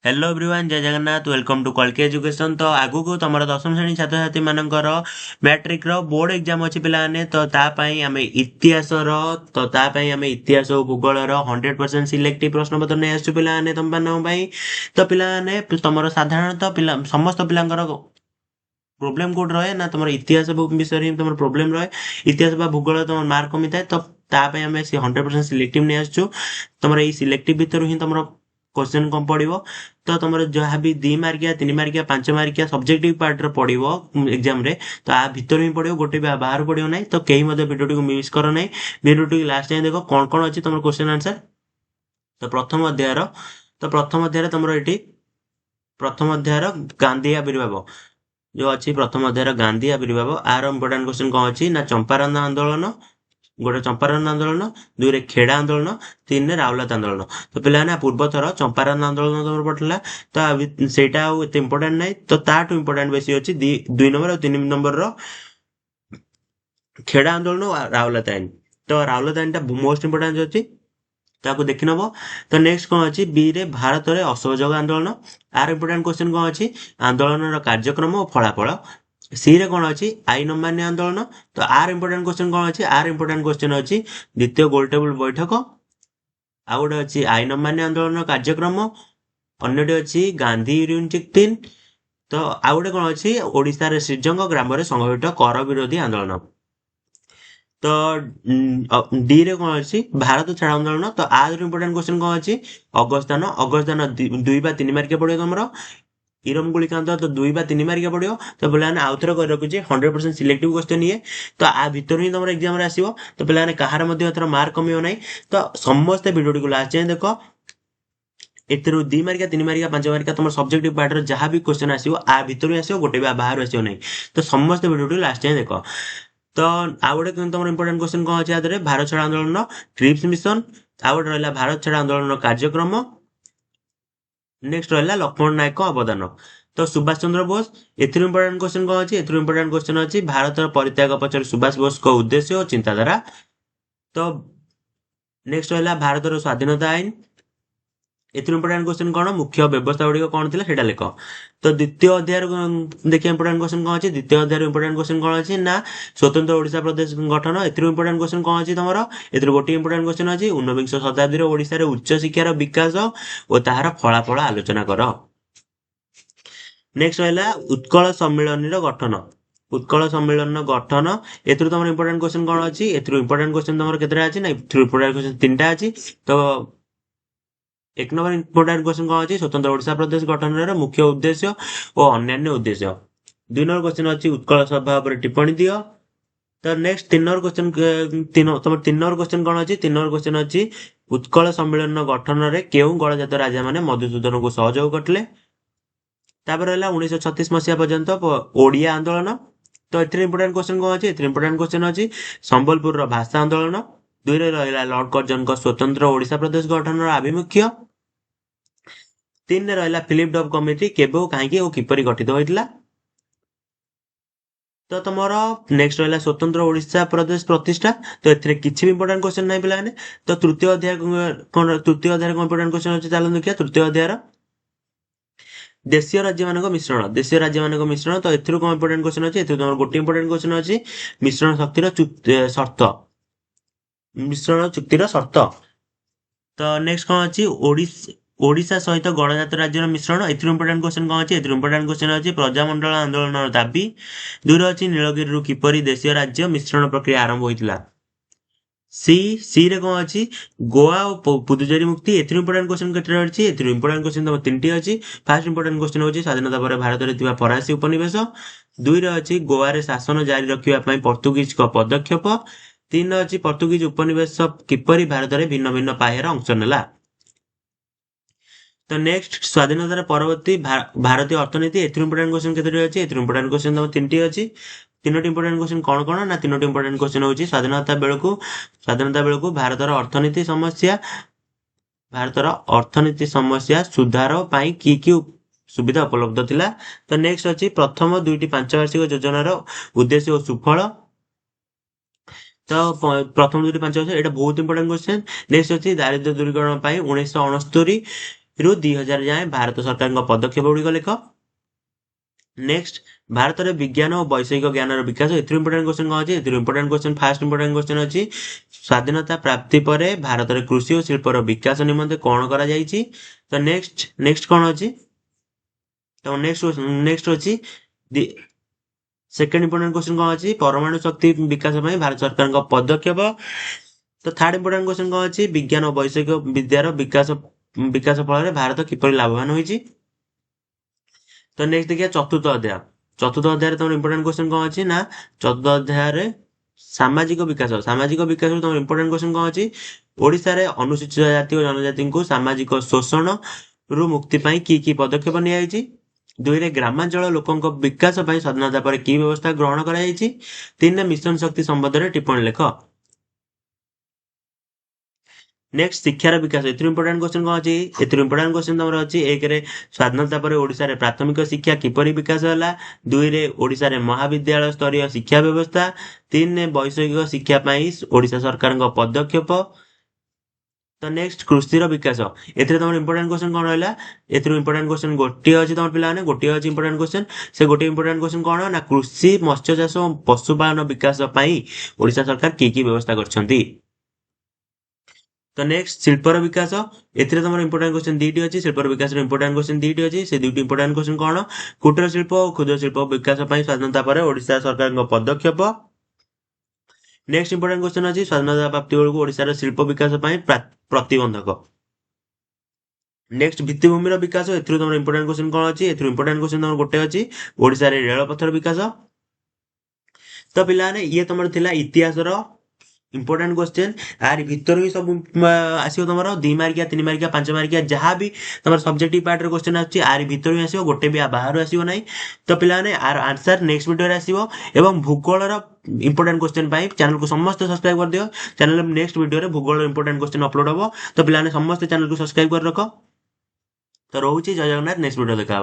Hello everyone, Jai Jagannath. Welcome to कल्की education. तो आगु को तुम दशम श्रेणी छात्र छात्री मानकर मैट्रिक रो बोर्ड एग्जाम अच्छी पिलाने तो तापाई आम इतिहास इतिहास और भूगोल 100% सिलेक्टिव प्रश्न पत्र नहीं आसु पिलाने तुम पाई। तो पिलाने तुम साधारणतः पिला समस्त पिलांकर प्रोब्लेम कोड रहे ना तुम इतिहास विषय ही तुम प्रोब्लेम रहे। इतिहास भूगोल तुम मार्क कमी थाए तो तापाई आम 100% सिलेक्टिव नहीं आसु। तुम सिलेक्टिव भितर ही तुम क्वेश्चन कम पड़ो। तो तुम जहाँ भी 2 मार्किया 3 मार्किया 5 मार्किया सब्जेक्टिव पार्ट पड़ो एग्जाम रे तो आ भीतर ही पड़ो, गोटे भी बाहर पड़ो ना। तो कहीं भिडियो टी मिस कर ना, भिडियो टी लास्ट टाइम देख कौन कौन अच्छी तुम क्वेश्चन आंसर। तो प्रथम अध्याय तुम ये प्रथम अध्याय गांधी आविर्भाव जो अच्छी प्रथम अध्याय गांधी आविर्भाव आर इंपोर्टाट क्वेश्चन कौन अच्छी ना चंपारण आंदोलन, गोटे चंपारण आंदोलन, 2 रे खेड़ा आंदोलन, 3 रे राउलात आंदोलन। तो पिलाने पूर्व थर चंपारण आंदोलन तुम पढ़ला तो सेटा एत इंपोर्टाट ना। तो ताठू इंपोर्टाट बेसी अच्छी 2 नंबर और 3 नंबर खेड़ा आंदोलन और राउलात आईन। तो राउलात आईन टा मोस्ट इंपोर्टाट अच्छी, ताको देखि नब। तो नेक्स्ट कौन अच्छी बी रे भारत रे असहयोग आंदोलन। आर इंपोर्टाट क्वेश्चन कौन अच्छी आंदोलन कार्यक्रम और फलाफल। सी रे कौन अच्छी आईन अमान्य आंदोलन। तो आर इंपोर्टाट क्वेश्चन कौन अच्छी आर इंपोर्टाट क्वेश्चन अच्छी द्वितीय गोलटेबल बैठक। आ गोटे अच्छी आईन अमान्य आंदोलन कार्यक्रम, अन्यटी अच्छी गांधी यूनियन 3। तो आ गोटे कौन अच्छी ओडिशा रे श्रीजंग ग्राम संगठित कर विरोधी आंदोलन। तो डी रे कौन अच्छी भारत छाड़ आंदोलन। तो आज इंपोर्टाट क्वेश्चन कौन अच्छी अगस्तान 2 बा 3 मार्किया पड़ो तुम। इरम गुलिकांत तो 2 बा 3 मार्किया पड़ो। तो पे आउ थे कर रखुचे 100% सिलेक्टिव क्वेश्चन ये। तो आ भीतर ही तुम एग्जाम आसो। तो पे कहार मार्क कमियो ना। तो समस्त भिडियो को लास्ट जाए देख। एथर 2 मार्किया 3 मार्किया 5 मार्किया तुम सब्जेक्टिव पार्ट जहाँ भी क्वेश्चन आसो आ भीतर ही आसो, गोटे भी बाहर आसो ना। तो समस्त भिडियो लास्ट जाए देख। तो आउ गोटे तुम इंपोर्टाट क्वेश्चन कौन अच्छे भारत छाड़ आंदोलन क्रिप्स मिशन। आउ गोटे रहा भारत छाड़ आंदोलन कार्यक्रम। नेक्स्ट रहा लक्ष्मण नायक अवदान। तो सुभाष चंद्र बोस एथर इंपोर्टाट क्वेश्चन कौन अच्छी एथर इंपोर्टाट क्वेश्चन अच्छी भारत परित्याग पचर सुभाष बोस को उद्देश्य और चिंताधारा। तो नेक्स्ट रहा भारत स्वाधीनता आईन। एथर इंपोर्टाट क्वेश्चन कौन मुख्य व्यवस्था गुड़िक कौन थी सेटा लिख। तो द्वितीय अध्याय देखिए इंपोर्टाट क्वेश्चन कौन अच्छी द्वितीय अध्याय इंपोर्टाट क्वेश्चन कौन अच्छी ना स्वतंत्र ओडिशा प्रदेश गठन। एथर इंपोर्टाट क्वेश्चन कौन अच्छी तुम एथर गोटे इंपोर्टाट क्वेश्चन अच्छी 19 शताब्दी ओडिशा रे उच्च शिक्षार विकास और ताहार फलाफल आलोचना कर। नेक्स्ट रहा उत्कल सम्मिलन गठन। उत्कल सम्मिलन गठन एथर तुम इंपोर्टाट क्वेश्चन कौन अच्छी एथर इंपोर्टाट क्वेश्चन तुम केतरा अच्छी ना एथर इंपोर्टाट क्वेश्चन 3टा अच्छी। तो 1 नंबर इंपोर्टाट क्वेश्चन कौन अच्छी स्वतंत्र ओडिशा प्रदेश गठन मुख्य उद्देश्य और अन्यान्य उद्देश्य। 2 नंबर क्वेश्चन अच्छी उत्कल सभा पर टिप्पणी दियो। तो नेक्स्ट 3 नंबर क्वेश्चन तुम 3 नंबर क्वेश्चन कौन अच्छी 3 नंबर क्वेश्चन अच्छी उत्कल सम्मिलन गठन रे केउ गणजात राजा माने मधुसूदन को सहयोग करले। तापर रहा 1936 मसीहा पर्यंत ओडिया आंदोलन। तो एथर इंपोर्टाट क्वेश्चन कौन अच्छी एथर इंपोर्टाट क्वेश्चन अच्छी संबलपुर भाषा आंदोलन। 2 रे रहा लॉर्ड कर्जन स्वतंत्र ओडिशा प्रदेश गठन आभिमुख्य। 3 रे रहा फिलिप डब कमिटी केबे कहीं और किपरि गठित होइतिला। तो तुम नेक्स्ट रहा स्वतंत्र ओडिशा प्रदेश प्रतिष्ठा। तो एथरे किछि भी इंपोर्टाट क्वेश्चन नहीं पिलाने। तो तृतीय अध्याय तृतीय अध्याय इंपोर्टाट क्वेश्चन अच्छे चलो देखिए तृतीय अध्याय देशीय राज्य मान मिश्रण। देशीय राज्य मान मिश्रण। तो एथुरु कौन इंपोर्टाट क्वेश्चन अच्छी तुम गोटे इंपोर्टाट क्वेश्चन अच्छी मिश्रण शक्तिर शर्त, मिश्रण चुक्तिर शर्त। तो नेक्स्ट कौन अच्छी ओडिशा सहित गणजात राज्यर मिश्रण। एथुरु इंपोर्टाट क्वेश्चन कौन अच्छी एथुरु इंपोर्टाट क्वेश्चन अच्छी प्रजामंडल आंदोलन दाबी। 2 रे अच्छी नीलगिरी किपरि देशीय राज्य मिश्रण प्रक्रिया आरंभ होइतिला। सी रे कौन अच्छी गोवा और पुदुचेरी मुक्ति। एथुरु इंपोर्टाट क्वेश्चन केते अछि एथुरु इंपोर्टाट क्वेश्चन तुम 3टी अछि। फर्स्ट इंपोर्टाट क्वेश्चन होछि स्वाधीनता पर भारत रे थिबा फरासी उपनिवेश। 2 रे अछि गोवा रे शासन जारी रखिबा पई पोर्तुगीज को पदक्षेप। 3 रे अछि पोर्तुगीज उपनिवेश किपरि भारत रे भिन्न भिन्न पाहेर अंश नेला। तो नेक्स्ट स्वाधीनतार परवर्ती भारतीय अर्थनीति। एथुरु इंपोर्टाट क्वेश्चन केते अछि एथुरु इंपोर्टाट क्वेश्चन तुम 3टी अछि। 3टी इंपोर्टाट क्वेश्चन कौन कौन ना 3टी इंपोर्टाट क्वेश्चन होछि स्वाधीनता बेलकू भारतर अर्थनीति समस्या, भारतर अर्थनीति समस्या सुधार पाई की सुविधा उपलब्ध थिला। तो नेक्स्ट अछि प्रथम 2टी 5 वार्षिक योजनार उद्देश्य और सुफल। तो प्रथम 2टी 5 वर्ष एटा बहुत इंपोर्टेंट क्वेश्चन। नेक्स्ट अछि दारिद्र्य दूरीकरण पाई 1969 रु 2000 जाए भारत सरकार पदक्षेप गुड़िक लेख। नेक्स्ट भारत में विज्ञान और वैषयिक ज्ञान विकास एथुरु इंपोर्टेंट क्वेश्चन कौन अच्छी एथुरु important question fast important question अच्छी स्वाधीनता प्राप्ति पर भारत में कृषि और शिल्पर विकास निमंते कौन करा जायछि। तो नेक्स्ट नेक्स्ट कौन अच्छी तो नेक्स्ट नेक्स्ट अच्छी सेकेंड इंपोर्टेंट क्वेश्चन कौन अच्छी परमाणु शक्ति विकास में भारत सरकार पदक्षेप। तो थर्ड इंपोर्टेंट क्वेश्चन कौन अच्छी विज्ञान और वैषयिक विद्यार विकास विकास फल भारत किपर लाभवान होइछि। तो नेक्स्ट देखिए चतुर्थ अध्याय। चतुर्थ अध्याय तुम इंपोर्टेंट क्वेश्चन कौन अच्छी ना चतुर्थ अध्याय सामाजिक विकास तुम इंपोर्टेंट क्वेश्चन कौन अच्छी ओडिशा रे अनुसूचित जाति और जनजाति को सामाजिक शोषण रु मुक्ति पाई की पदक्षेप नियाइछि। दुई रे ग्रामांचल लोकंक विकास पाई स्वाधीनता पर की व्यवस्था ग्रहण करा जायछि। तीन रे मिशन शक्ति संबंध रे टिप्पणी लेख। नेक्स्ट शिक्षार विकास एथुरु इंपोर्टेंट क्वेश्चन कौन अच्छी एथुरु इंपोर्टेंट क्वेश्चन तुम अच्छी एक रे स्वाधीनता पर ओडिशा रे प्राथमिक शिक्षा किपरि विकास होला। दुई रे ओडिशा रे महाविद्यालय स्तरीय शिक्षा व्यवस्था। तीन रे वैषयिक शिक्षा पाई ओडिशा सरकार पदक्षेप। तो नेक्स्ट कृषि विकास एथरे तुम इंपोर्टेंट क्वेश्चन कौन रहा एथुरु इंपोर्टेंट क्वेश्चन गोटे अच्छी तुम पिला गोटे अच्छी इंपोर्टेंट क्वेश्चन से गोटे इंपोर्टेंट क्वेश्चन कौन ना कृषि मत्स्य चाष और पशुपालन विकास पाई ओडिशा सरकार की व्यवस्था करछंती। तो नेक्स्ट शिल्पर विकास एथरे तुम इंपोर्टेंट क्वेश्चन दीटी अच्छी शिल्पर विकास इंपोर्टेंट क्वेश्चन दीटी अच्छी से दुईटी इंपोर्टेंट क्वेश्चन कौन कुटीर शिल्प और क्षुद्र शिल्प विकास पाई स्वाधीनता पर ओडिशा सरकार पदक्षेप। नेक्स्ट इंपोर्टेंट क्वेश्चन अच्छी स्वाधीनता प्राप्ति बेलू ओडिशा शिल्प विकास पाई प्रतिबंधक। नेक्स्ट भित्तिभूमि विकास एथुरु तुम इंपोर्टेंट क्वेश्चन कौन अच्छी एथुरु इंपोर्टेंट क्वेश्चन तुम गोटे अच्छी ओडिशा रे रेलपथर विकास। तो पिलाने ये तुम थिला इतिहास इंपोर्टेंट क्वेश्चन आर भीतर भी सब आसो तुम 2 मार्किया 3 मार्किया 5 मार्किया जहाँ भी तुम सब्जेक्टिव पार्ट रे क्वेश्चन आछि आर भीतर भी आसो गोटे भी बाहर आसो नहीं। तो पिलाने आर आंसर नेक्स्ट वीडियो रे आसीबो एवं भूगोल इंपोर्टेंट क्वेश्चन पाई चैनल को समस्त सब्सक्राइब कर दियो। चैनल नेक्स्ट वीडियो रे भूगोल इंपोर्टेंट क्वेश्चन अपलोड हो। तो पिलाने समस्त चैनल को सब्सक्राइब कर रखो। तो रोची जय जगन्नाथ नेक्स्ट वीडियो देखा।